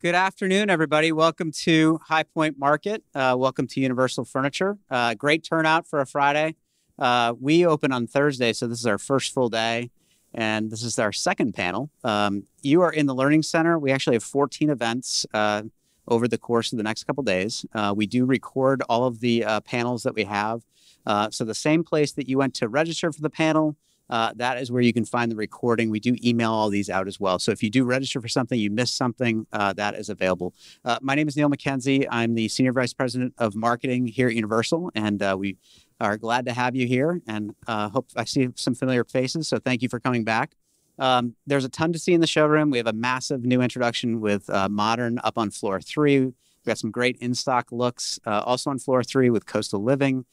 Good afternoon, everybody. Welcome to High Point Market. Welcome to Universal Furniture. Great turnout for a Friday. We open on Thursday, so this is our first full day, and this is our second panel. You are in the Learning Center. We actually have 14 events over the course of the next couple days. We do record all of the panels that we have. So the same place that you went to register for the panel, that is where you can find the recording. We do email all these out as well. So if you do register for something, you missed something, that is available. My name is Neil McKenzie. I'm the Senior Vice President of Marketing here at Universal, and we are glad to have you here, and hope I see some familiar faces. So thank you for coming back. There's a ton to see in the showroom. We have a massive new introduction with Modern up on floor 3. We've got some great in-stock looks also on floor 3 with Coastal Living,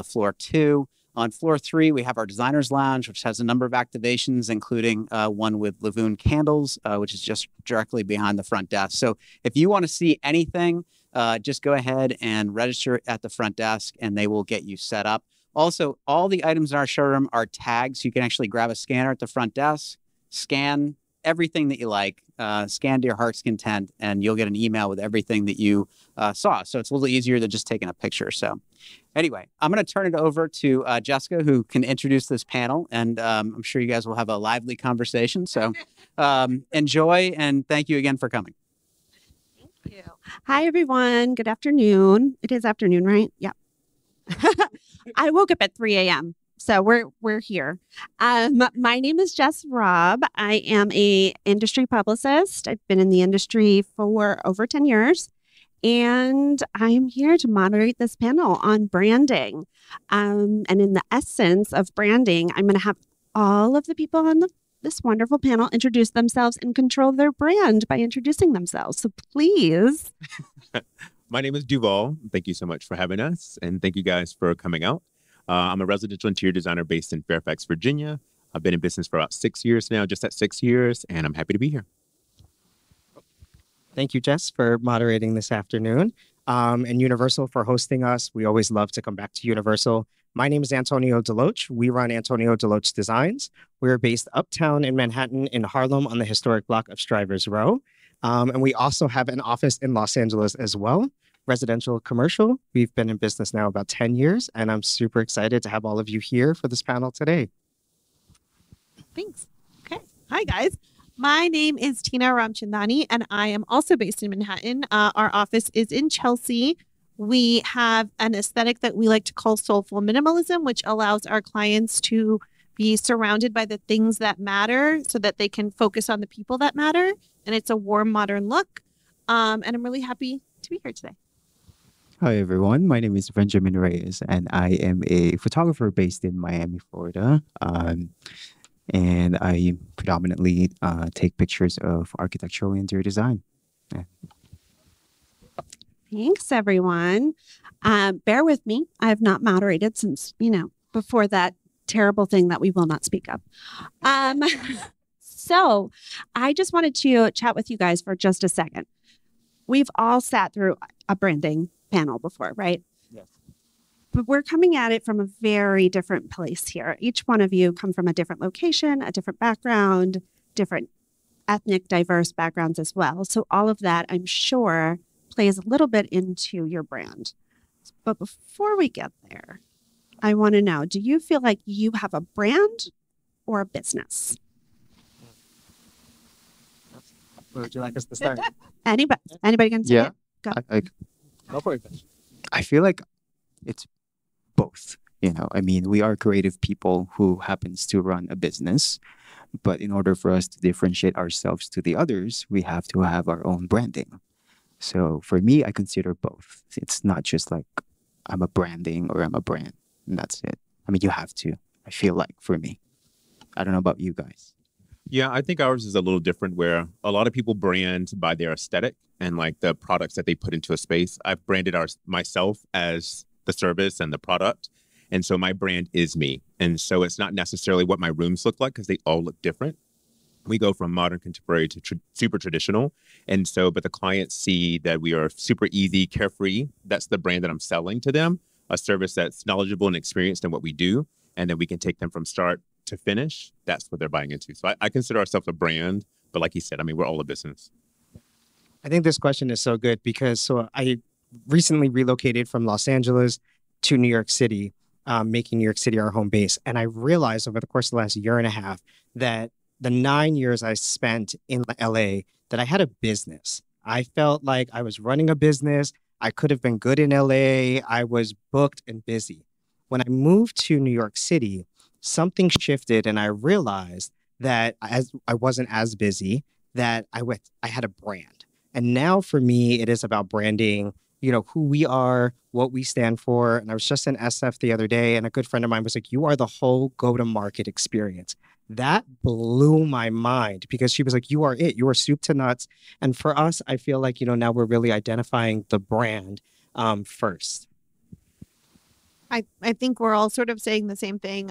floor 2. On floor 3, we have our Designers Lounge, which has a number of activations, including one with Lagoon Candles, which is just directly behind the front desk. So if you want to see anything, just go ahead and register at the front desk, and they will get you set up. Also, all the items in our showroom are tagged, so you can actually grab a scanner at the front desk, scan everything that you like, scan to your heart's content, and you'll get an email with everything that you saw. So it's a little easier than just taking a picture. So anyway, I'm going to turn it over to Jessica, who can introduce this panel, and I'm sure you guys will have a lively conversation. So enjoy, and thank you again for coming. Thank you. Hi, everyone. Good afternoon. It is afternoon, right? Yeah. I woke up at 3 a.m. So we're here. My name is Jess Robb. I am a industry publicist. I've been in the industry for over 10 years, and I am here to moderate this panel on branding. And in the essence of branding, I'm going to have all of the people on this wonderful panel introduce themselves and control their brand by introducing themselves. So please. My name is DuVal. Thank you so much for having us, and thank you guys for coming out. I'm a residential interior designer based in Fairfax, Virginia. I've been in business for about 6 years now, just at 6 years, and I'm happy to be here. Thank you, Jess, for moderating this afternoon, and Universal for hosting us. We always love to come back to Universal. My name is Antonio Deloatch. We run Antonio Deloatch Designs. We're based uptown in Manhattan, in Harlem, on the historic block of Strivers Row. And we also have an office in Los Angeles as well. Residential, commercial. We've been in business now about 10 years, and I'm super excited to have all of you here for this panel today. Thanks. Okay. Hi, guys. My name is Tina Ramchandani, and I am also based in Manhattan. Our office is in Chelsea. We have an aesthetic that we like to call soulful minimalism, which allows our clients to be surrounded by the things that matter so that they can focus on the people that matter. And it's a warm, modern look. And I'm really happy to be here today. Hi, everyone. My name is Venjhamin Reyes, and I am a photographer based in Miami, Florida. And I predominantly take pictures of architectural interior design. Yeah. Thanks, everyone. Bear with me. I have not moderated since, before that terrible thing that we will not speak of. So I just wanted to chat with you guys for just a second. We've all sat through a branding panel before, right? Yes. But we're coming at it from a very different place here. Each one of you come from a different location, a different background, different ethnic, diverse backgrounds as well. So all of that, I'm sure, plays a little bit into your brand. But before we get there, I want to know, do you feel like you have a brand or a business? Where would you like us to start? Anybody can say Yeah. it? Go. Go for it. I feel like it's both. I mean, we are creative people who happens to run a business, but in order for us to differentiate ourselves to the others, we have to have our own branding. So for me, I consider both. It's not just like I'm a branding or I'm a brand, and that's it. I mean, you have to, I feel like, for me. I don't know about you guys. Yeah, I think ours is a little different, where a lot of people brand by their aesthetic and like the products that they put into a space. I've branded myself as the service and the product. And so my brand is me. And so it's not necessarily what my rooms look like, because they all look different. We go from modern, contemporary to super traditional. And so, but the clients see that we are super easy, carefree. That's the brand that I'm selling to them, a service that's knowledgeable and experienced in what we do. And then we can take them from start to finish. That's what they're buying into. So I consider ourselves a brand, but like you said, I mean, we're all a business. I think this question is so good because I recently relocated from Los Angeles to New York City, making New York City our home base. And I realized over the course of the last year and a half that the 9 years I spent in LA, that I had a business. I felt like I was running a business. I could have been good in LA. I was booked and busy. When I moved to New York City, something shifted and I realized that as I wasn't as busy, that I had a brand. And now for me, it is about branding, who we are, what we stand for. And I was just in SF the other day, and a good friend of mine was like, you are the whole go-to-market experience. That blew my mind because she was like, you are it. You are soup to nuts. And for us, I feel like, now we're really identifying the brand first. I think we're all sort of saying the same thing.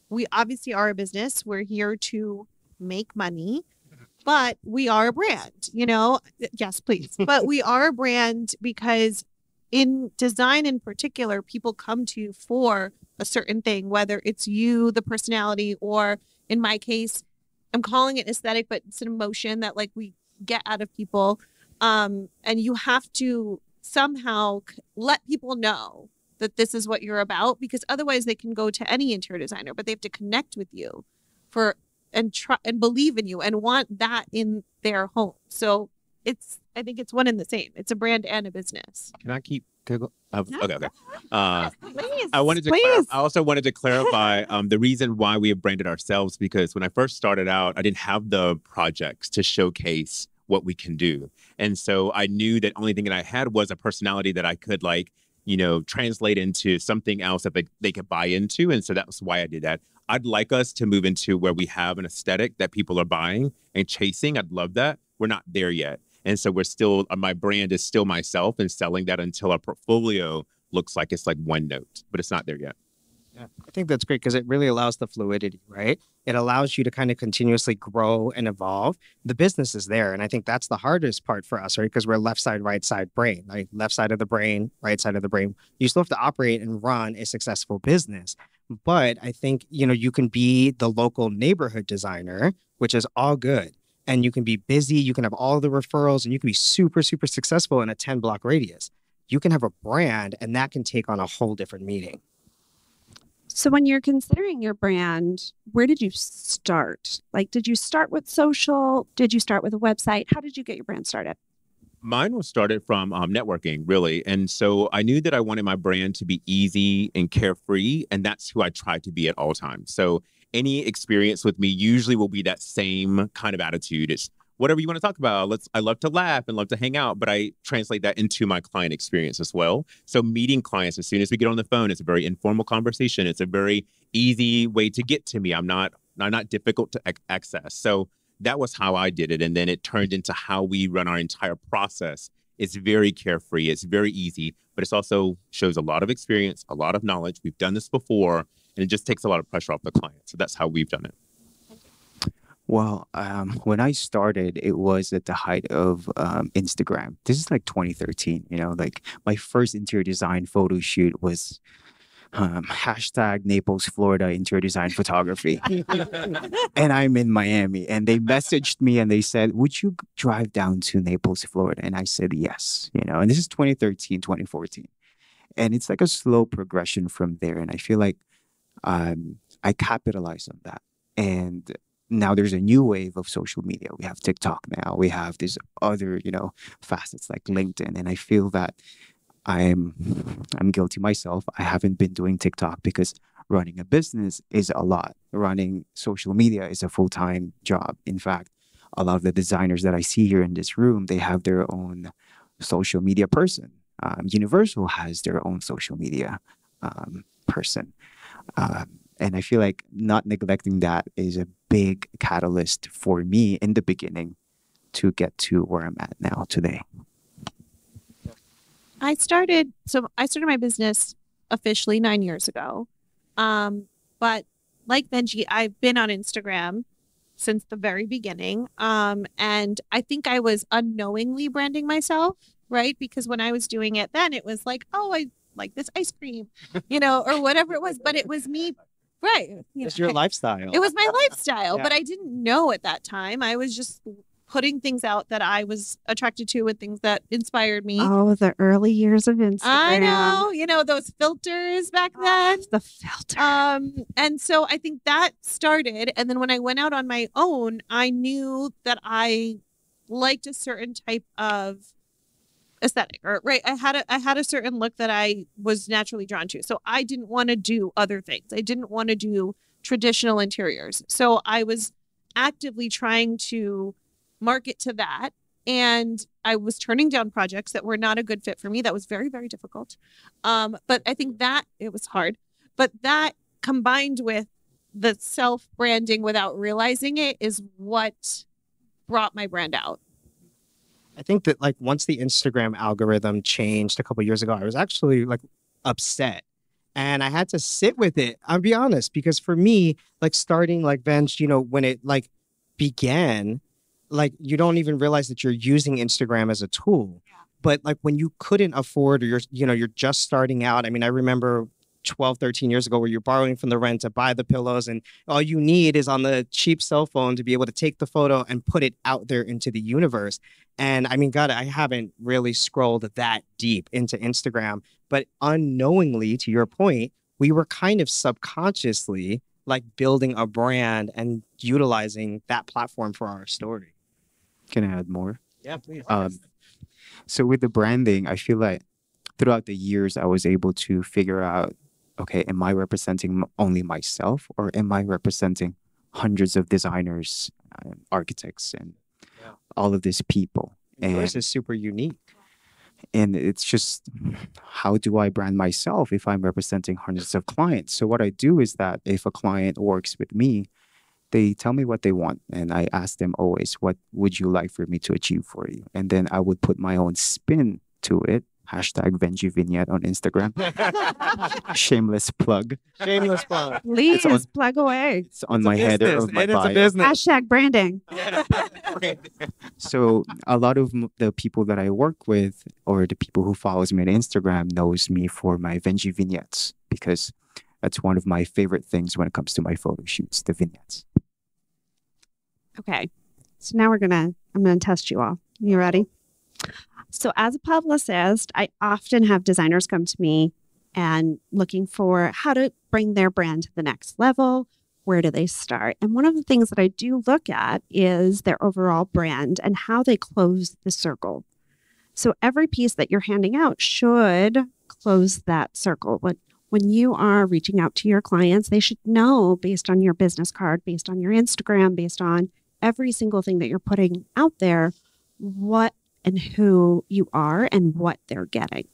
We obviously are a business. We're here to make money, but we are a brand, Yes, please. But we are a brand because in design in particular, people come to you for a certain thing, whether it's you, the personality, or in my case, I'm calling it aesthetic, but it's an emotion that like we get out of people. And you have to somehow let people know that this is what you're about, because otherwise they can go to any interior designer, but they have to connect with you and try and believe in you and want that in their home. So I think it's one and the same. It's a brand and a business. Can I keep? Okay. Please, I also wanted to clarify the reason why we have branded ourselves, because when I first started out, I didn't have the projects to showcase what we can do. And so I knew that only thing that I had was a personality that I could translate into something else that they could buy into. And so that's why I did that. I'd like us to move into where we have an aesthetic that people are buying and chasing. I'd love that. We're not there yet. And so we're still, my brand is still myself and selling that until our portfolio looks like it's like one note, but it's not there yet. Yeah, I think that's great because it really allows the fluidity, right? It allows you to kind of continuously grow and evolve. The business is there. And I think that's the hardest part for us, right? Because we're left side, right side brain, like left side of the brain, right side of the brain. You still have to operate and run a successful business. But I think, you can be the local neighborhood designer, which is all good. And you can be busy, you can have all the referrals, and you can be super, super successful in a 10-block radius. You can have a brand, and that can take on a whole different meaning. So when you're considering your brand, where did you start? Like, did you start with social? Did you start with a website? How did you get your brand started? Mine was started from networking, really. And so I knew that I wanted my brand to be easy and carefree, and that's who I tried to be at all times. So any experience with me usually will be that same kind of attitude. It's whatever you want to talk about. I love to laugh and love to hang out, but I translate that into my client experience as well. So meeting clients as soon as we get on the phone, it's a very informal conversation. It's a very easy way to get to me. I'm not difficult to access. So that was how I did it. And then it turned into how we run our entire process. It's very carefree. It's very easy, but it also shows a lot of experience, a lot of knowledge. We've done this before, and it just takes a lot of pressure off the client. So that's how we've done it. Well, when I started, it was at the height of Instagram. This is like 2013, like my first interior design photo shoot was hashtag Naples, Florida interior design photography. And I'm in Miami, and they messaged me and they said, would you drive down to Naples, Florida? And I said, yes, and this is 2013, 2014. And it's like a slow progression from there. And I feel like I capitalized on that. And now there's a new wave of social media. We have TikTok now. We have these other, facets like LinkedIn. And I feel that I'm guilty myself. I haven't been doing TikTok because running a business is a lot. Running social media is a full-time job. In fact, a lot of the designers that I see here in this room, they have their own social media person. Universal has their own social media person. And I feel like not neglecting that is a big catalyst for me in the beginning to get to where I'm at now today. I started my business officially 9 years ago. But like Benji, I've been on Instagram since the very beginning. And I think I was unknowingly branding myself, right? Because when I was doing it then, it was like, oh, I like this ice cream, or whatever it was. But it was me. Right. It's your lifestyle. It was my lifestyle, Yeah. but I didn't know at that time. I was just putting things out that I was attracted to and things that inspired me. Oh, the early years of Instagram. I know, those filters back then. The filter. And so I think that started. And then when I went out on my own, I knew that I liked a certain type of aesthetic, or right. I had a certain look that I was naturally drawn to. So I didn't want to do other things. I didn't want to do traditional interiors. So I was actively trying to market to that. And I was turning down projects that were not a good fit for me. That was very, very difficult. But I think that it was hard. But that combined with the self-branding without realizing it is what brought my brand out. I think that like once the Instagram algorithm changed a couple years ago, I was actually like upset. And I had to sit with it. I'll be honest, because for me, like starting like Venj, when it like began, like you don't even realize that you're using Instagram as a tool. But like when you couldn't afford, or you're just starting out. I mean, I remember 12, 13 years ago where you're borrowing from the rent to buy the pillows, and all you need is on the cheap cell phone to be able to take the photo and put it out there into the universe. And I mean, God, I haven't really scrolled that deep into Instagram, but unknowingly, to your point, we were kind of subconsciously like building a brand and utilizing that platform for our story. Can I add more? Yeah, please. So with the branding, I feel like throughout the years, I was able to figure out, okay, am I representing only myself, or am I representing hundreds of designers, architects, and all of these people? And yours is super unique. And it's just, how do I brand myself if I'm representing hundreds of clients? So what I do is that if a client works with me, they tell me what they want, and I ask them always, what would you like for me to achieve for you? And then I would put my own spin to it. Hashtag Venji Vignette on Instagram. Shameless plug. Shameless plug. Please plug away. It's on my header of my bio. It is a business. Hashtag branding. So a lot of the people that I work with, or the people who follows me on Instagram, knows me for my Venji vignettes, because that's one of my favorite things when it comes to my photo shoots, the vignettes. Okay. So now I'm going to test you all. You ready? So as a publicist, I often have designers come to me and looking for how to bring their brand to the next level. Where do they start? And one of the things that I do look at is their overall brand and how they close the circle. So every piece that you're handing out should close that circle. When you are reaching out to your clients, they should know, based on your business card, based on your Instagram, based on every single thing that you're putting out there, what and who you are and what they're getting.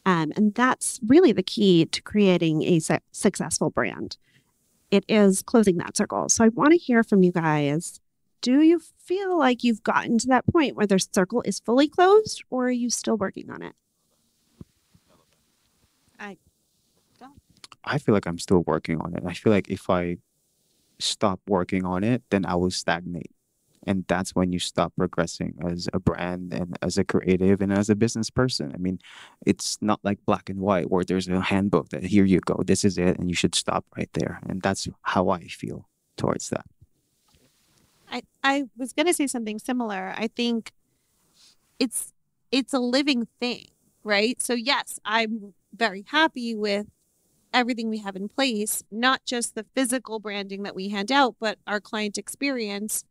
And that's really the key to creating a successful brand. It is closing that circle. So I want to hear from you guys. Do you feel like you've gotten to that point where the circle is fully closed, or are you still working on it? I feel like I'm still working on it. I feel like if I stop working on it, then I will stagnate. And that's when you stop progressing as a brand and as a creative and as a business person. I mean, it's not like black and white where there's a handbook that here you go, this is it, and you should stop right there. And that's how I feel towards that. I was going to say something similar. I think it's a living thing, right? So yes, I'm very happy with everything we have in place, not just the physical branding that we hand out, but our client experience,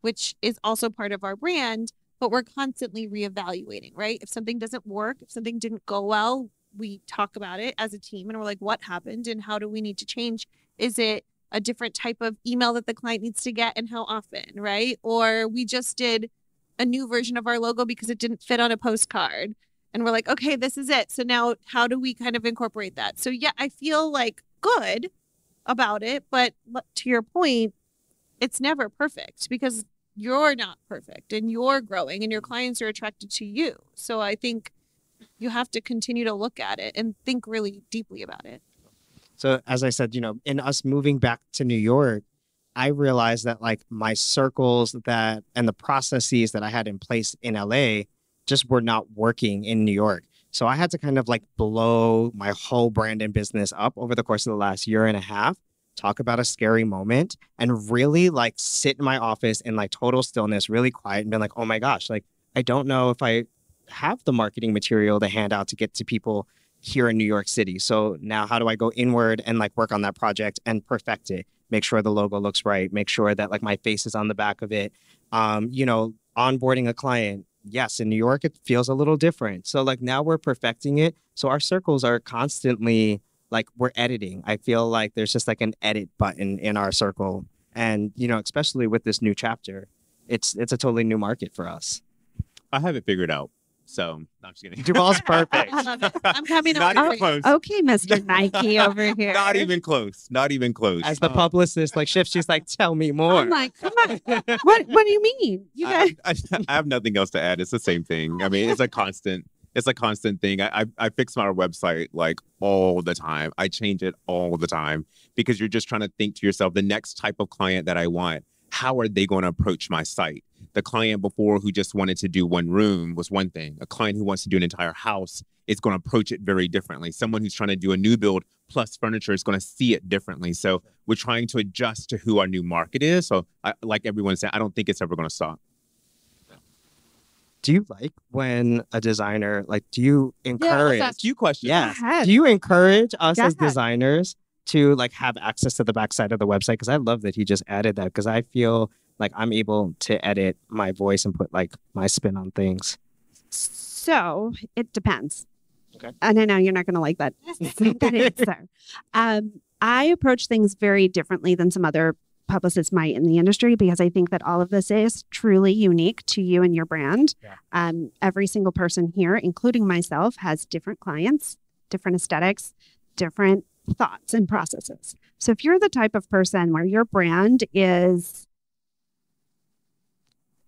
which is also part of our brand, but we're constantly reevaluating, right? If something doesn't work, if something didn't go well, we talk about it as a team and we're like, what happened and how do we need to change? Is it a different type of email that the client needs to get and how often, right? Or we just did a new version of our logo because it didn't fit on a postcard. And we're like, okay, this is it. So now how do we kind of incorporate that? So yeah, I feel like good about it. But to your point, it's never perfect because you're not perfect and you're growing and your clients are attracted to you. So I think you have to continue to look at it and think really deeply about it. So as I said, in us moving back to New York, I realized that like my circles and the processes that I had in place in LA just were not working in New York. So I had to kind of like blow my whole brand and business up over the course of the last year and a half talk about a scary moment, and really like sit in my office in like total stillness, really quiet, and be like, oh my gosh, like I don't know if I have the marketing material to hand out to get to people here in New York City. So now how do I go inward and like work on that project and perfect it? Make sure the logo looks right, make sure that like my face is on the back of it. Onboarding a client. Yes, in New York, it feels a little different. So like now we're perfecting it. So our circles are constantly like we're editing. I feel like there's just like an edit button in our circle. And, especially with this new chapter, it's a totally new market for us. I have it figured out. So I'm just kidding. DuVal's perfect. I love it. I'm coming Not over. even close. Okay, Mr. Nike over here. Not even close. Not even close. As the publicist like shifts, she's like, tell me more. I'm like, come on. What do you mean? You guys I have nothing else to add. It's the same thing. I mean, it's a constant thing. I fix my website like all the time. I change it all the time because you're just trying to think to yourself, the next type of client that I want, how are they going to approach my site? The client before who just wanted to do one room was one thing. A client who wants to do an entire house is going to approach it very differently. Someone who's trying to do a new build plus furniture is going to see it differently. So we're trying to adjust to who our new market is. So like everyone said, I don't think it's ever going to stop. Do you like when a designer, like, do you encourage? Let's ask you questions. Yeah. Go ahead. Do you encourage us Go as ahead. designers to like have access to the backside of the website? Because I love that he just added that, because I feel like I'm able to edit my voice and put like my spin on things. So it depends. Okay. And I know you're not going to like that answer. I approach things very differently than some other publicists might in the industry, because I think that all of this is truly unique to you and your brand. Yeah. Every single person here, including myself, has different clients, different aesthetics, different thoughts and processes. So if you're the type of person where your brand is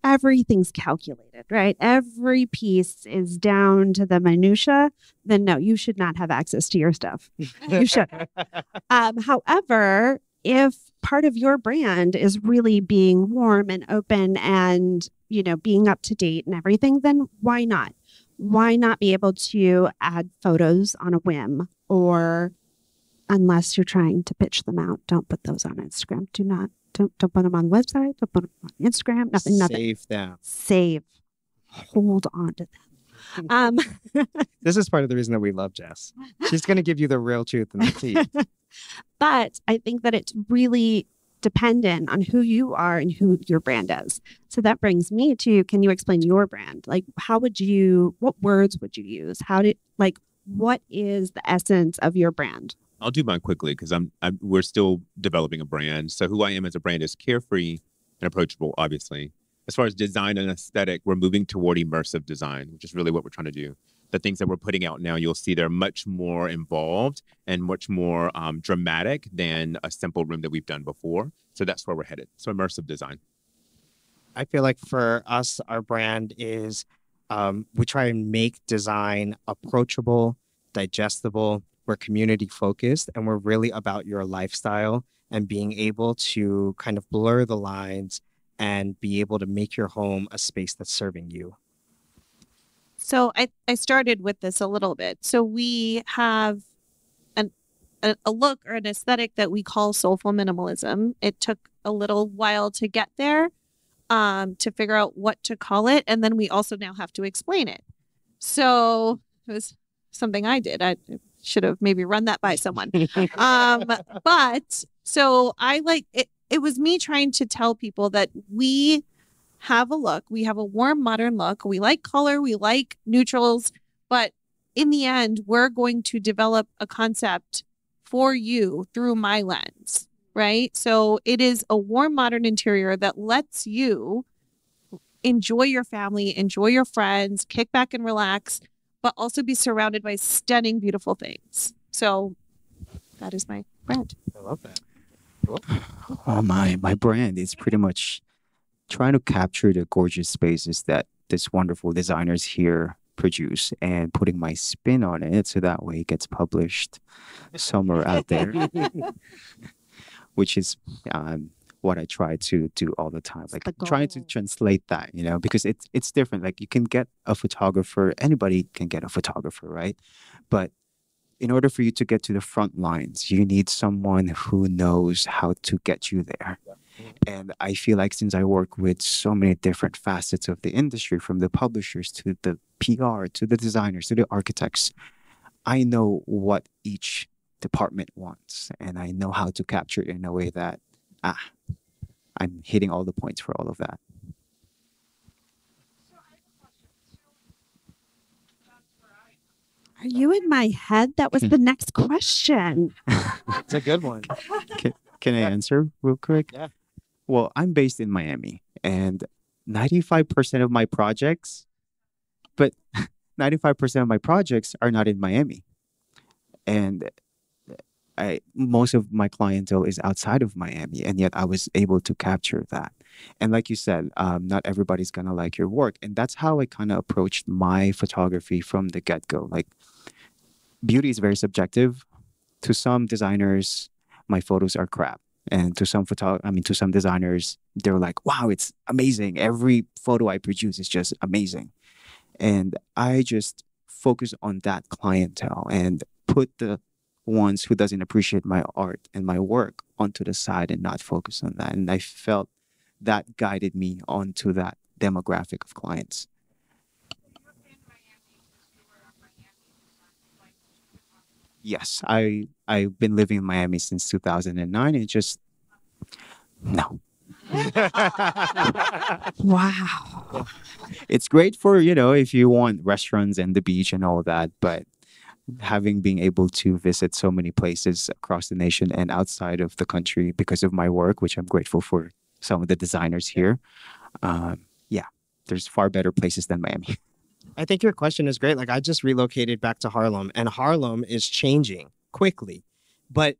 everything's calculated, right? Every piece is down to the minutia, then no, you should not have access to your stuff. You should. However, if part of your brand is really being warm and open and, being up to date and everything, then why not? Why not be able to add photos on a whim? Or unless you're trying to pitch them out, don't put those on Instagram. Don't put them on the website. Don't put them on Instagram. Nothing. Save them. Save. Hold on to them. This is part of the reason that we love Jess. She's going to give you the real truth and the tea. But I think that it's really dependent on who you are and who your brand is. So that brings me to, can you explain your brand? Like, what words would you use? What is the essence of your brand? I'll do mine quickly because we're still developing a brand. So who I am as a brand is carefree and approachable, obviously. As far as design and aesthetic, we're moving toward immersive design, which is really what we're trying to do. The things that we're putting out now, you'll see they're much more involved and much more dramatic than a simple room that we've done before. So that's where we're headed. So immersive design. I feel like for us, our brand is we try and make design approachable, digestible. We're community focused, and we're really about your lifestyle and being able to kind of blur the lines and be able to make your home a space that's serving you. So I started with this a little bit. So we have a look or an aesthetic that we call soulful minimalism. It took a little while to get there, to figure out what to call it. And then we also now have to explain it. So it was something I did. I should have maybe run that by someone. But so I like it. It was me trying to tell people that we have a look. We have a warm, modern look. We like color. We like neutrals. But in the end, we're going to develop a concept for you through my lens, right? So it is a warm, modern interior that lets you enjoy your family, enjoy your friends, kick back and relax, but also be surrounded by stunning, beautiful things. So that is my brand. I love that. Oh, my brand is pretty much trying to capture the gorgeous spaces that this wonderful designers here produce and putting my spin on it so that way it gets published somewhere out there, which is what I try to do all the time, like trying to translate that, because it's different. Like you can get a photographer, anybody can get a photographer, right? But in order for you to get to the front lines, you need someone who knows how to get you there. And I feel like since I work with so many different facets of the industry, from the publishers to the PR to the designers to the architects, I know what each department wants, and I know how to capture it in a way that I'm hitting all the points for all of that. Are you in my head? That was the next question. It's a good one. Can I answer real quick? Yeah. Well, I'm based in Miami, and 95% of my projects, but 95% of my projects are not in Miami. And most of my clientele is outside of Miami, and yet I was able to capture that. And like you said, not everybody's gonna like your work, and that's how I kind of approached my photography from the get-go. Like, beauty is very subjective. To some designers, my photos are crap, and to some to some designers, they're like, "Wow, it's amazing! Every photo I produce is just amazing." And I just focus on that clientele and put the ones who doesn't appreciate my art and my work onto the side and not focus on that. And I felt that guided me onto that demographic of clients. Yes, I've been living in Miami since 2009. It just no. Wow. It's great for, if you want restaurants and the beach and all that, but having been able to visit so many places across the nation and outside of the country because of my work, which I'm grateful for some of the designers here. There's far better places than Miami. I think your question is great. Like, I just relocated back to Harlem, and Harlem is changing quickly, but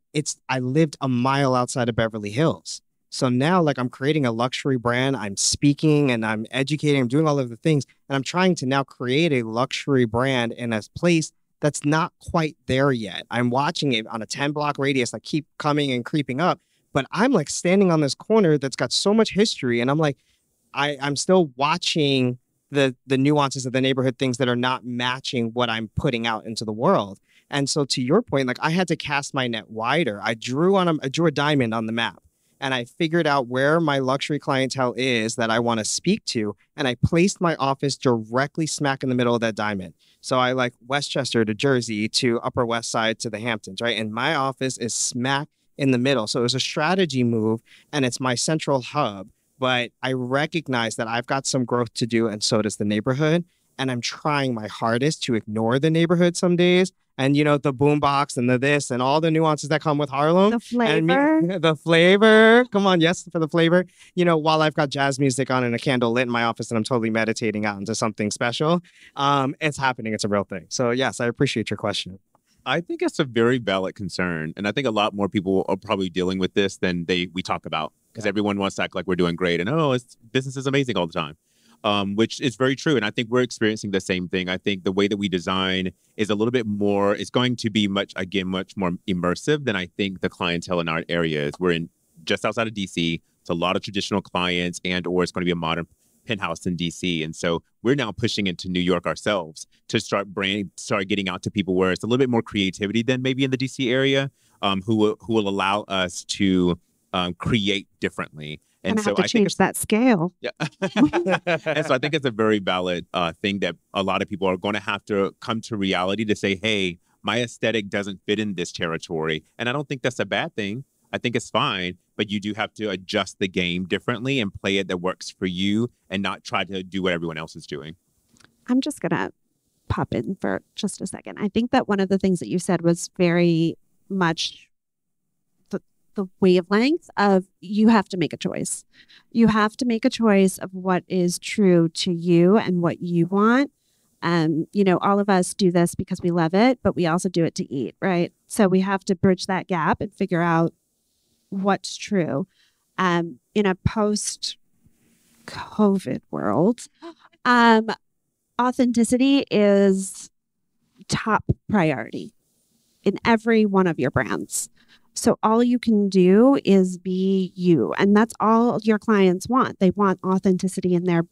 I lived a mile outside of Beverly Hills. So now, like, I'm creating a luxury brand, I'm speaking and I'm educating, I'm doing all of the things, and I'm trying to now create a luxury brand in a place that's not quite there yet. I'm watching it on a 10-block radius, like, keep coming and creeping up, but I'm like standing on this corner that's got so much history, and I'm like, I'm still watching the nuances of the neighborhood, things that are not matching what I'm putting out into the world. And so to your point, like, I had to cast my net wider. I drew a diamond on the map, and I figured out where my luxury clientele is that I want to speak to, and I placed my office directly smack in the middle of that diamond. So I like Westchester to Jersey to Upper West Side to the Hamptons, right? And my office is smack in the middle. So it was a strategy move, and it's my central hub. But I recognize that I've got some growth to do, and so does the neighborhood. And I'm trying my hardest to ignore the neighborhood some days. And, the boombox and the this and all the nuances that come with Harlem. The flavor. The flavor. Come on, yes, for the flavor. While I've got jazz music on and a candle lit in my office and I'm totally meditating out into something special, it's happening. It's a real thing. So, yes, I appreciate your question. I think it's a very valid concern. And I think a lot more people are probably dealing with this than we talk about, because everyone wants to act like we're doing great and, business is amazing all the time. Which is very true. And I think we're experiencing the same thing. I think the way that we design is a little bit more, it's going to be much more immersive than I think the clientele in our area is. We're just outside of DC. It's a lot of traditional clients, or it's going to be a modern penthouse in DC. And so we're now pushing into New York ourselves to start getting out to people where it's a little bit more creativity than maybe in the DC area, who will allow us to create differently. And so I change that scale. Yeah. And so I think it's a very valid thing that a lot of people are going to have to come to reality to say, hey, my aesthetic doesn't fit in this territory. And I don't think that's a bad thing. I think it's fine, but you do have to adjust the game differently and play it that works for you and not try to do what everyone else is doing. I'm just going to pop in for just a second. I think that one of the things that you said was very much the wavelength of you have to make a choice. You have to make a choice of what is true to you and what you want. All of us do this because we love it, but we also do it to eat, right? So we have to bridge that gap and figure out what's true. In a post-COVID world, authenticity is top priority in every one of your brands. So all you can do is be you. And that's all your clients want. They want authenticity in their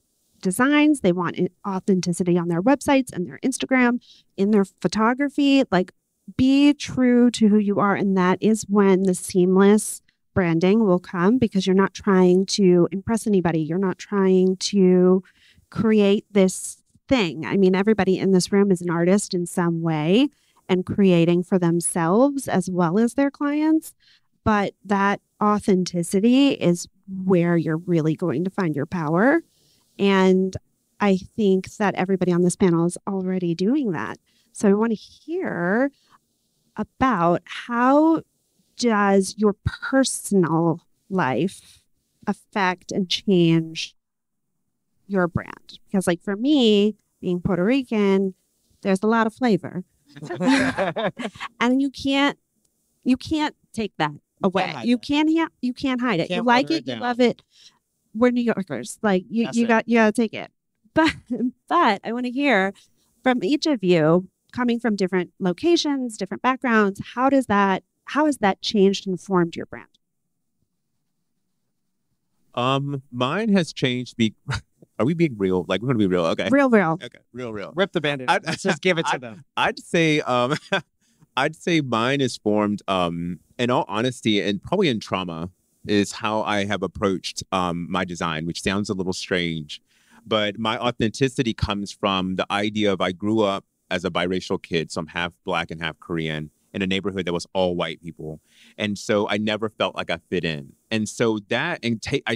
designs. They want authenticity on their websites and their Instagram, in their photography. Like, be true to who you are. And that is when the seamless branding will come, because you're not trying to impress anybody. You're not trying to create this thing. I mean, everybody in this room is an artist in some way and creating for themselves as well as their clients. But that authenticity is where you're really going to find your power. And I think that everybody on this panel is already doing that. So I want to hear about, how does your personal life affect and change your brand? Because like for me, being Puerto Rican, there's a lot of flavor. And you can't take that away. You can't hide it. You like it, you love it. We're New Yorkers. Like you gotta take it. But I want to hear from each of you, coming from different locations, different backgrounds, how has that changed and formed your brand? Mine has changed. Are we being real? Like, we're gonna be real. Okay. Real. Okay. Real. Rip the Band-Aid. Let's just give it to them. I'd say mine is formed, in all honesty, and probably in trauma, is how I have approached my design, which sounds a little strange, but my authenticity comes from the idea of, I grew up as a biracial kid, so I'm half Black and half Korean, in a neighborhood that was all white people. And so I never felt like I fit in. And so I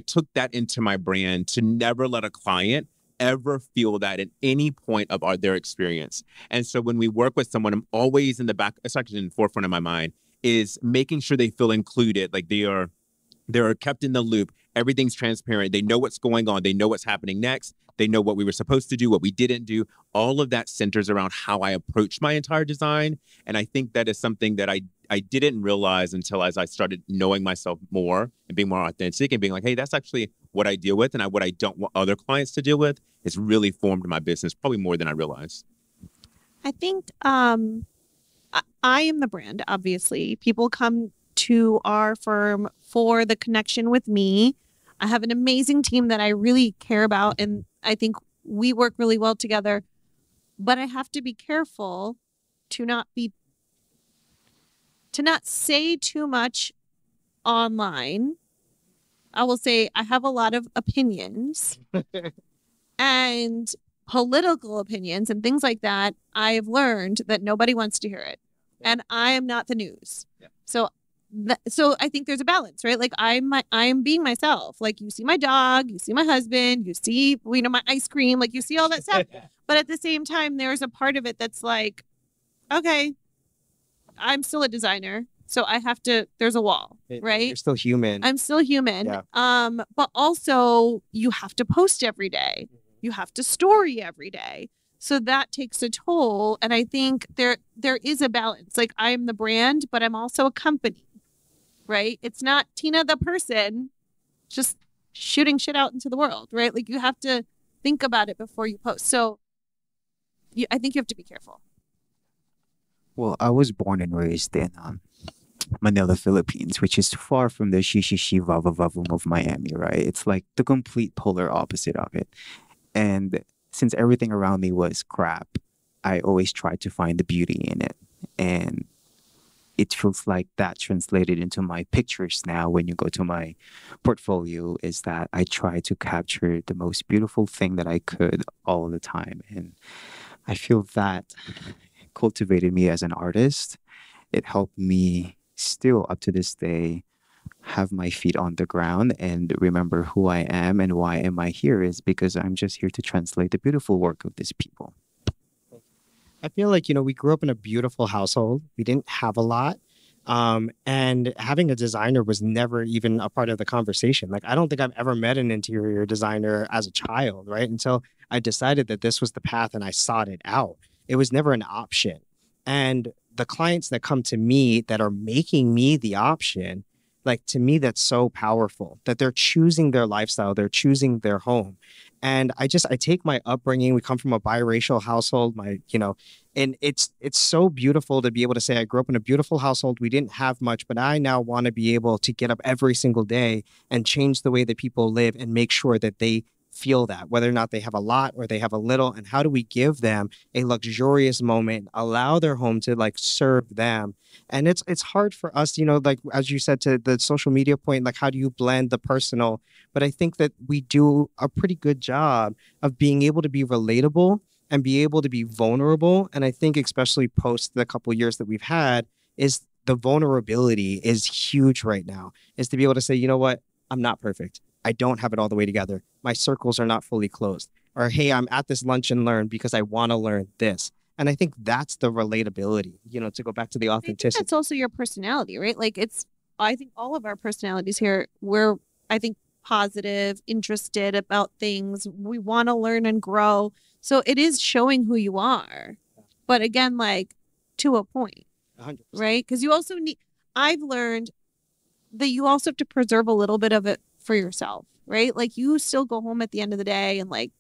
took that into my brand, to never let a client ever feel that at any point of their experience. And so when we work with someone, I'm always in the back, it's actually in the forefront of my mind, is making sure they feel included, like they're kept in the loop. Everything's transparent. They know what's going on. They know what's happening next. They know what we were supposed to do, what we didn't do. All of that centers around how I approach my entire design. And I think that is something that I didn't realize until as I started knowing myself more and being more authentic and being like, hey, that's actually what I deal with, and what I don't want other clients to deal with. It's really formed my business probably more than I realized. I think I am the brand, obviously. People come to our firm for the connection with me. I have an amazing team that I really care about, and I think we work really well together. But I have to be careful to not say too much online. I will say I have a lot of opinions and political opinions and things like that. I have learned that nobody wants to hear it, and I am not the news. Yeah. So I think there's a balance, right? Like I'm being myself. Like you see my dog, you see my husband, you see, my ice cream, like you see all that stuff. But at the same time, there's a part of it that's like, okay, I'm still a designer. So I have to, there's a wall, right? You're still human. I'm still human. Yeah. But also you have to post every day. You have to story every day. So that takes a toll. And I think there is a balance. Like I am the brand, but I'm also a company. Right? It's not Tina the person just shooting shit out into the world, right? Like you have to think about it before you post. So I think you have to be careful. Well, I was born and raised in Manila, Philippines, which is far from the shishi vava vavum of Miami, right? It's like the complete polar opposite of it. And since everything around me was crap, I always tried to find the beauty in it. And it feels like that translated into my pictures now. When you go to my portfolio, is that I try to capture the most beautiful thing that I could all the time. And I feel that cultivated me as an artist. It helped me still up to this day have my feet on the ground and remember who I am and why am I here, is because I'm just here to translate the beautiful work of these people. I feel like, we grew up in a beautiful household. We didn't have a lot. And having a designer was never even a part of the conversation. Like, I don't think I've ever met an interior designer as a child, right? Until I decided that this was the path and I sought it out. It was never an option. And the clients that come to me that are making me the option, like, to me, that's so powerful that they're choosing their lifestyle, they're choosing their home. And I take my upbringing. We come from a biracial household, and it's so beautiful to be able to say I grew up in a beautiful household. We didn't have much, but I now want to be able to get up every single day and change the way that people live and make sure that they feel that, whether or not they have a lot or they have a little, and how do we give them a luxurious moment, allow their home to like serve them. And it's hard for us, like as you said, to the social media point, like how do you blend the personal? But I think that we do a pretty good job of being able to be relatable and be able to be vulnerable. And I think especially post the couple years that we've had, is the vulnerability is huge right now, is to be able to say, you know what, I'm not perfect. I don't have it all the way together. My circles are not fully closed. Or, hey, I'm at this lunch and learn because I want to learn this. And I think that's the relatability, to go back to the I think authenticity. that's also your personality, right? Like I think all of our personalities here, we're, I think, positive, interested about things. We want to learn and grow. So it is showing who you are. But again, like to a point, 100%. right? Because you also I've learned that you also have to preserve a little bit of it for yourself, right? Like you still go home at the end of the day and like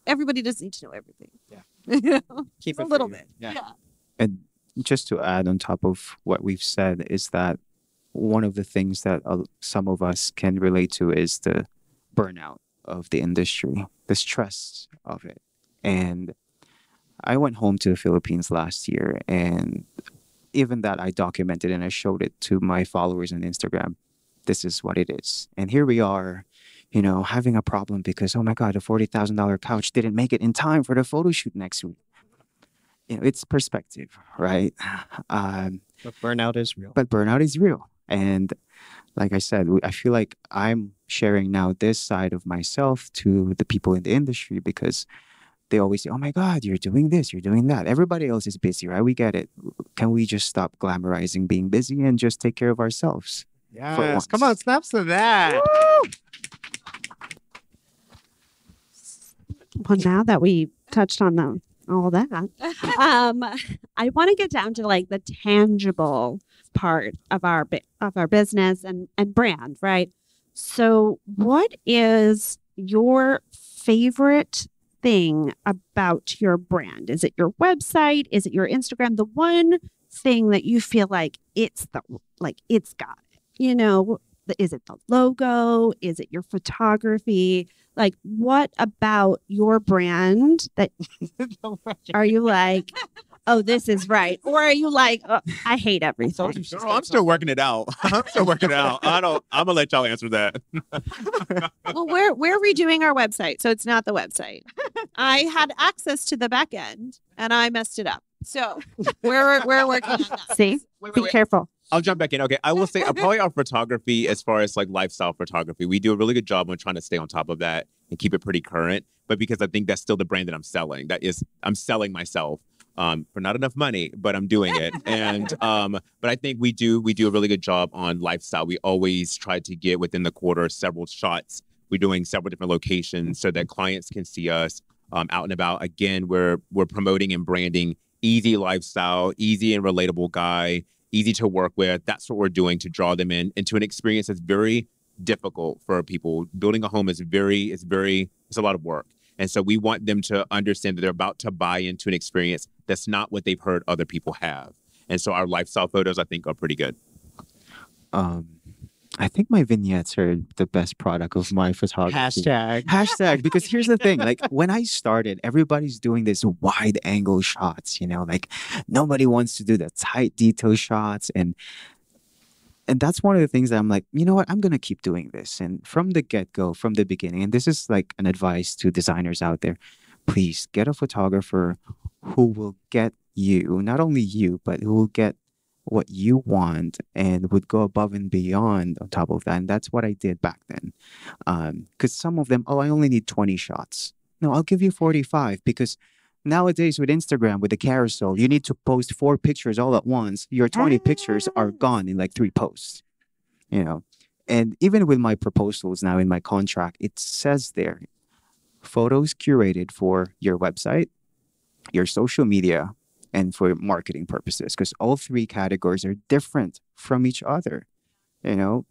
everybody doesn't need to know everything. Yeah. Keep a it for little you. bit. Yeah. And just to add on top of what we've said is that one of the things that some of us can relate to is the burnout of the industry, the stress of it. And I went home to the Philippines last year, and even that I documented and I showed it to my followers on Instagram. This is what it is. And here we are, having a problem because, oh my God, a $40,000 couch didn't make it in time for the photo shoot next week. It's perspective, right? But burnout is real. But burnout is real. And like I said, I feel like I'm sharing now this side of myself to the people in the industry because they always say, oh my God, you're doing this, you're doing that. Everybody else is busy, right? We get it. Can we just stop glamorizing being busy and just take care of ourselves? Yes. Come on, snaps to that. Well, now that we touched on all that, I want to get down to like the tangible part of our business and brand, right? So, what is your favorite thing about your brand? Is it your website? Is it your Instagram? The one thing that you feel like it's got it. Is it the logo? Is it your photography? Like, what about your brand that are you like, oh, this is right? Or are you like, oh, I hate everything? Girl, I'm still working it out. I'm gonna let y'all answer that. Well, we're redoing our website, so it's not the website. I had access to the back end and I messed it up. So we're working on that. See, be careful. I'll jump back in. Okay, I will say probably our photography, as far as like lifestyle photography, we do a really good job on trying to stay on top of that and keep it pretty current. But because I think that's still the brand that I'm selling. I'm selling myself for not enough money, but I'm doing it. And but I think we do a really good job on lifestyle. We always try to get within the quarter several shots. We're doing several different locations so that clients can see us out and about. Again, we're promoting and branding easy lifestyle, easy and relatable guy, easy to work with. That's what we're doing to draw them into an experience that's very difficult for people. Building a home is it's a lot of work. And so we want them to understand that they're about to buy into an experience that's not what they've heard other people have. And so our lifestyle photos, I think, are pretty good. I think my vignettes are the best product of my photography. Hashtag, because here's the thing, like when I started, everybody's doing this wide angle shots, like nobody wants to do the tight detail shots. And that's one of the things that I'm like, you know what, I'm going to keep doing this. And from the get-go, from the beginning, and this is like an advice to designers out there, please get a photographer who will get you, not only you, but who will get what you want and would go above and beyond on top of that. And that's what I did back then. Because some of them, I only need 20 shots. No, I'll give you 45 because nowadays with Instagram, with the carousel, you need to post 4 pictures all at once. Your 20 pictures are gone in like 3 posts, And even with my proposals now in my contract, it says there, photos curated for your website, your social media, and for marketing purposes, because all 3 categories are different from each other.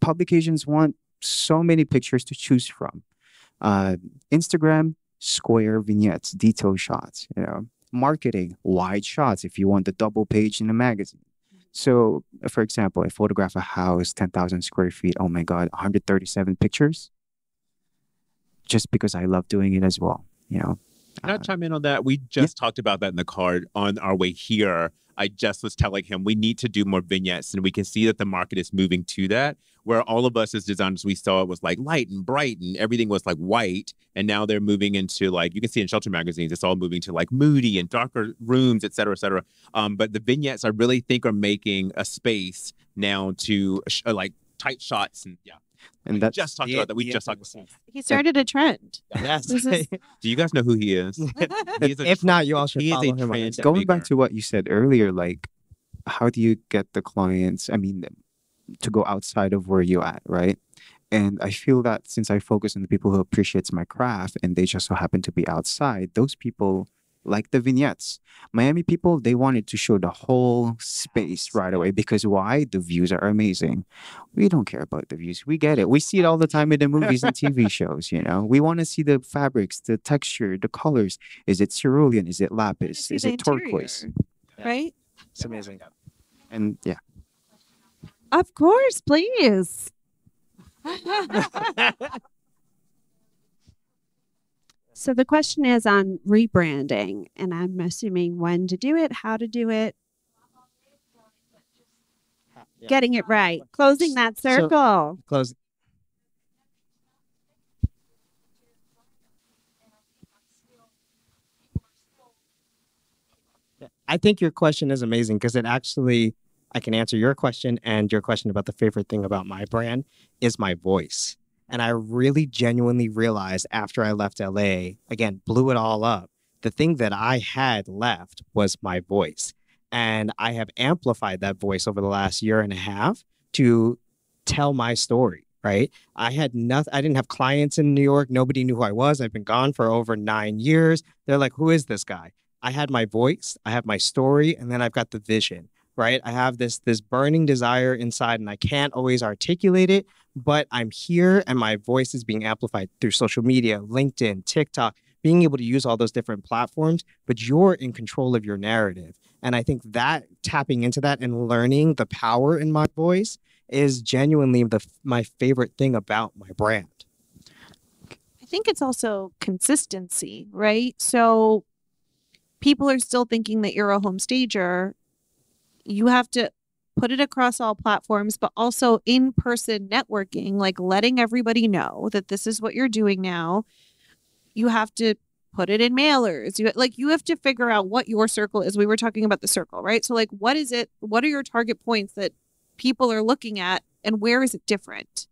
Publications want so many pictures to choose from. Instagram, square vignettes, detail shots. Marketing, wide shots if you want the double page in a magazine. So, for example, I photograph a house, 10,000 square feet. Oh my God, 137 pictures. just because I love doing it as well. Can I chime in on that? We just talked about that in the car on our way here. I just was telling him we need to do more vignettes, and we can see that the market is moving to that, where all of us as designers, we saw it was like light and bright and everything was like white. And now they're moving into like, you can see in shelter magazines, it's all moving to like moody and darker rooms, et cetera, et cetera. But the vignettes I really think are making a space now to like tight shots. And And we that's just talked about that. We just talked about that. He started a trend. Yes. This is- Do you guys know who he is? He is a If not, you all should he is follow a him on trend Instagram. going back maker. to what you said earlier, like, how do you get the clients? I mean, to go outside of where you're at, right? And I feel that since I focus on the people who appreciates my craft and they just so happen to be outside, those people like the vignettes. Miami people, they wanted to show the whole space right away because why? The views are amazing. We don't care about the views. We get it. We see it all the time in the movies and TV shows, We want to see the fabrics, the texture, the colors. Is it cerulean? Is it lapis? see Is the it turquoise? interior, right? It's amazing. And yeah. Of course, please. So the question is on rebranding, and I'm assuming when to do it, how to do it, getting it right, closing that So- circle. Close. I think your question is amazing because it actually, I can answer your question and your question about the favorite thing about my brand is my voice. And I really genuinely realized after I left LA, again, blew it all up. The thing that I had left was my voice. And I have amplified that voice over the last year and a half to tell my story, right? I had nothing, I didn't have clients in New York. Nobody knew who I was. I've been gone for over 9 years. They're like, who is this guy? I had my voice, I have my story, and then I've got the vision, right? I have this burning desire inside and I can't always articulate it, but I'm here and my voice is being amplified through social media, LinkedIn, TikTok, being able to use all those different platforms, but you're in control of your narrative. And I think that tapping into that and learning the power in my voice is genuinely my favorite thing about my brand. I think it's also consistency, right? So people are still thinking that you're a home stager. You have to put it across all platforms, but also in-person networking, like letting everybody know that this is what you're doing now. You have to put it in mailers. You have to figure out what your circle is. We were talking about the circle, right? So like, what is it? What are your target points that people are looking at and where is it different,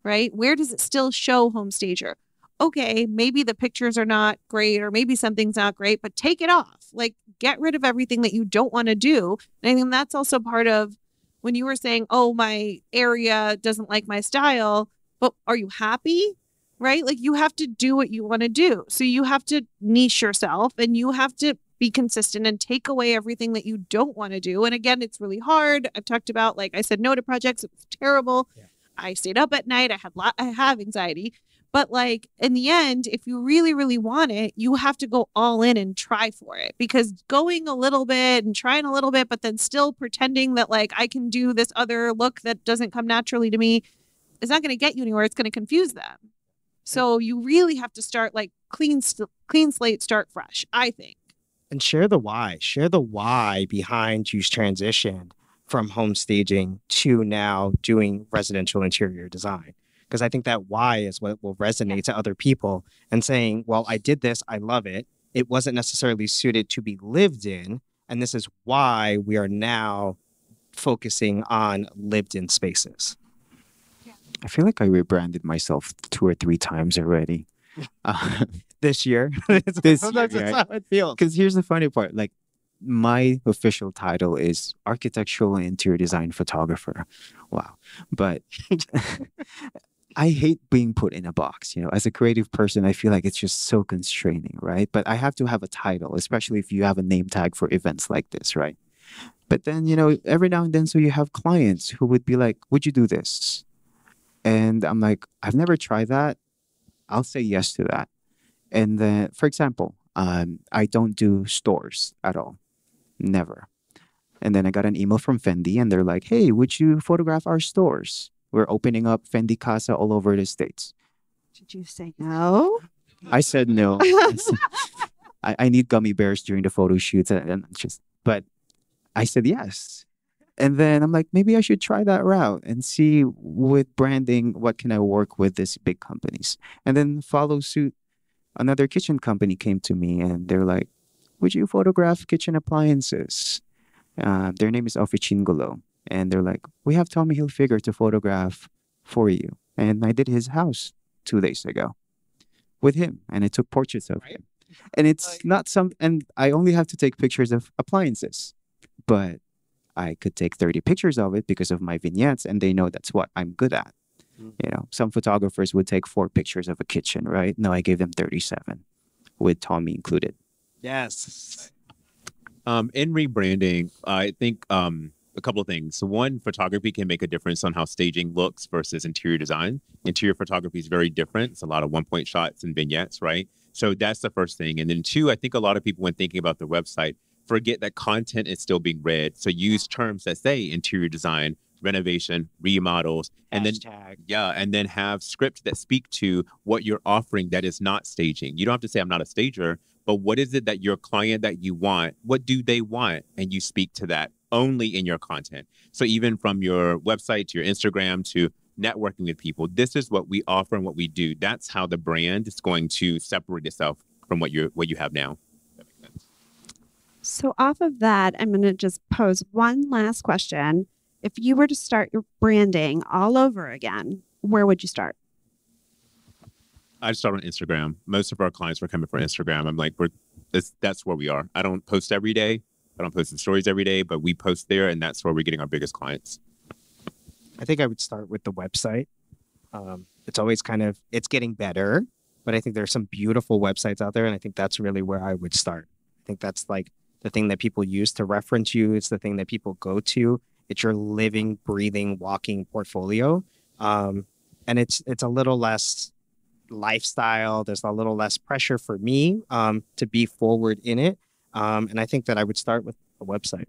right? Where does it still show home stager? Okay, maybe the pictures are not great or maybe something's not great, but take it off. Like get rid of everything that you don't want to do. And I think that's also part of when you were saying, oh, my area doesn't like my style, but are you happy? Right? Like you have to do what you want to do. So you have to niche yourself and you have to be consistent and take away everything that you don't want to do. And again, it's really hard. I've talked about, like I said, no to projects. It was terrible. Yeah. I stayed up at night. I have anxiety. But like in the end, if you really, really want it, you have to go all in and try for it, because going a little bit and trying a little bit, but then still pretending that like I can do this other look that doesn't come naturally to me is not going to get you anywhere. It's going to confuse them. So you really have to start like clean slate, start fresh, I think. And share the why behind you transitioned from home staging to now doing residential interior design. Because I think that why is what will resonate to other people and saying, well, I did this, I love it. It wasn't necessarily suited to be lived in. And this is why we are now focusing on lived in spaces. I feel like I rebranded myself 2 or 3 times already. This year. This Sometimes year, that's right? how it feels. Because here's the funny part. Like, my official title is architectural and interior design photographer. Wow. But I hate being put in a box. As a creative person, I feel like it's just so constraining, right? But I have to have a title, especially if you have a name tag for events like this, right? But then, every now and then, so you have clients who would be like, would you do this? And I'm like, I've never tried that. I'll say yes to that. And then, for example, I don't do stores at all. Never. And then I got an email from Fendi and they're like, hey, would you photograph our stores? We're opening up Fendi Casa all over the States. Did you say no? I said no. I need gummy bears during the photo shoots, and just, but I said yes. And then I'm like, maybe I should try that route and see with branding, what can I work with these big companies? And then follow suit, another kitchen company came to me and they're like, would you photograph kitchen appliances? Their name is Officingolo. And they're like, we have Tommy Hilfiger to photograph for you. And I did his house 2 days ago with him, and I took portraits of him. And it's not some, and I only have to take pictures of appliances, but I could take 30 pictures of it because of my vignettes, and they know that's what I'm good at. You know, some photographers would take 4 pictures of a kitchen, right? No, I gave them 37 with Tommy included. Yes. In rebranding, I think a couple of things. So one, photography can make a difference on how staging looks versus interior design. Interior photography is very different. It's a lot of one-point shots and vignettes, right? So that's the first thing. And then two, I think a lot of people, when thinking about the website, forget that content is still being read. So use terms that say interior design, renovation, remodels, and then have scripts that speak to what you're offering that is not staging. You don't have to say I'm not a stager, but what is it that your client that you want? What do they want? And you speak to that only in your content. So even from your website to your Instagram to networking with people, this is what we offer and what we do. That's how the brand is going to separate itself from what you have now. That makes sense. So off of that, I'm going to just pose one last question. If you were to start your branding all over again, where would you start? I'd start on Instagram. Most of our clients were coming from Instagram. I'm like, that's where we are. I don't post every day. I don't post the stories every day, but we post there, and that's where we're getting our biggest clients. I think I would start with the website. It's always it's getting better, but I think there's some beautiful websites out there, and I think that's really where I would start. I think that's like the thing that people use to reference you. It's the thing that people go to. It's your living, breathing, walking portfolio. And it's a little less lifestyle. There's a little less pressure for me to be forward in it. And I think that I would start with a website.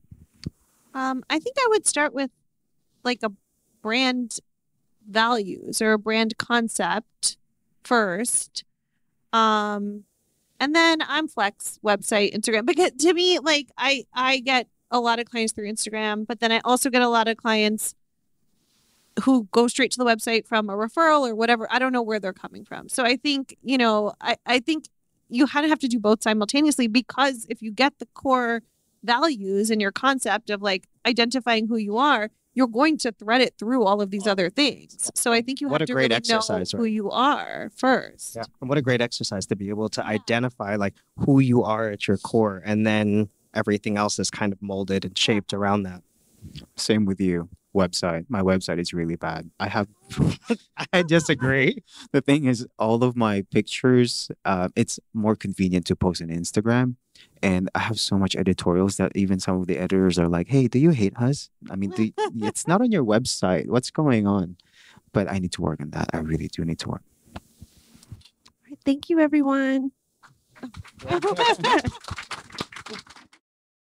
I think I would start with like a brand values or a brand concept first. And then I'm Flex, website, Instagram. Because to me, like I get a lot of clients through Instagram, but then I also get a lot of clients who go straight to the website from a referral or whatever. I don't know where they're coming from. So I think, I think you kind of have to do both simultaneously, because if you get the core values and your concept of like identifying who you are, you're going to thread it through all of these other things. So I think you have to really know who you are first. Yeah. And what a great exercise to be able to identify like who you are at your core, and then everything else is kind of molded and shaped around that. Same with you. Website. My website is really bad. I disagree. The thing is, all of my pictures, it's more convenient to post on Instagram. And I have so much editorials that even some of the editors are like, hey, do you hate us? I mean, it's not on your website. What's going on? But I need to work on that. I really do need to work. Thank you, everyone.